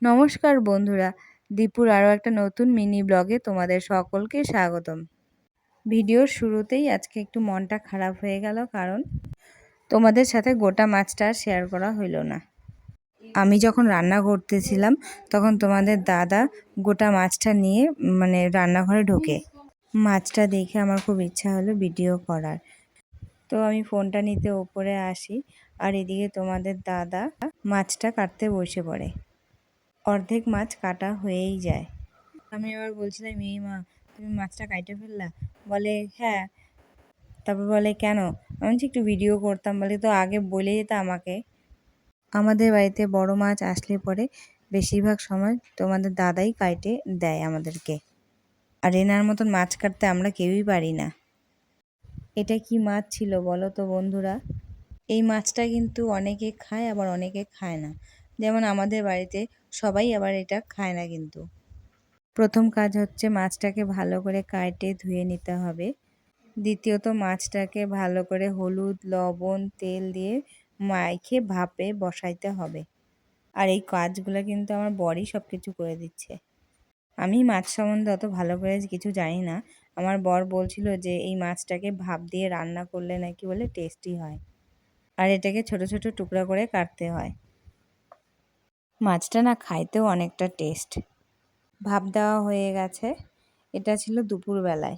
নমস্কার বন্ধুরা, দীপুর আরও একটা নতুন মিনি ব্লগে তোমাদের সকলকে স্বাগতম। ভিডিওর শুরুতেই আজকে একটু মনটা খারাপ হয়ে গেল, কারণ তোমাদের সাথে গোটা মাছটা আর শেয়ার করা হইল না। আমি যখন রান্না করতেছিলাম তখন তোমাদের দাদা গোটা মাছটা নিয়ে রান্নাঘরে ঢোকে। মাছটা দেখে আমার খুব ইচ্ছা হলো ভিডিও করার, তো আমি ফোনটা নিতে ওপরে আসি, আর এদিকে তোমাদের দাদা মাছটা কাটতে বসে পড়ে। অর্ধেক মাছ কাটা হয়েই যায়। আমি এবার বলছিলাম, এই মা তুমি মাছটা কাটে ফেললা? বলে হ্যাঁ। তারপর বলে কেন? আমি বলছি একটু ভিডিও করতাম। বলে তো আগে বলে যেত আমাকে। আমাদের বাড়িতে বড় মাছ আসলে পরে বেশিরভাগ সময় তোমাদের দাদাই কাটে দেয় আমাদেরকে, আর এনার মতন মাছ কাটতে আমরা কেউই পারি না। এটা কি মাছ ছিল বলো তো বন্ধুরা? এই মাছটা কিন্তু অনেকে খায়, আবার অনেকে খায় না। যেমন আমাদের বাড়িতে সবাই আবার এটা খায় না। কিন্তু প্রথম কাজ হচ্ছে মাছটাকে ভালো করে কেটে ধুয়ে নিতে হবে। দ্বিতীয়ত মাছটাকে ভালো করে হলুদ, লবণ, তেল দিয়ে মাখে ভাপে বসাইতে হবে। আর এই কাজগুলো কিন্তু আমার বরই সব কিছু করে দিচ্ছে। আমি মাছ সম্বন্ধে অত ভালো করে কিছু জানি না। আমার বর বলছিল যে এই মাছটাকে ভাপ দিয়ে রান্না করলে নাকি বলে টেস্টি হয়, আর এটাকে ছোট ছোট টুকরা করে কাটতে হয়। মাছটা না খাইতেও অনেকটা টেস্ট। ভাপ দেওয়া হয়ে গেছে। এটা ছিল দুপুরবেলায়।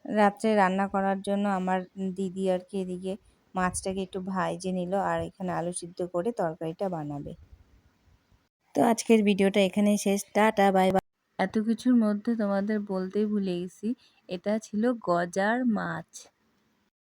রাত্রে রান্না করার জন্য আমার দিদি আর কি এদিকে মাছটাকে একটু ভাজে নিল, আর এখানে আলু সিদ্ধ করে তরকারিটা বানাবে। তো আজকের ভিডিওটা এখানেই শেষ। Tata, bye bye. এত কিছুর মধ্যে তোমাদের বলতেই ভুলে গেছি, এটা ছিল গজার মাছ।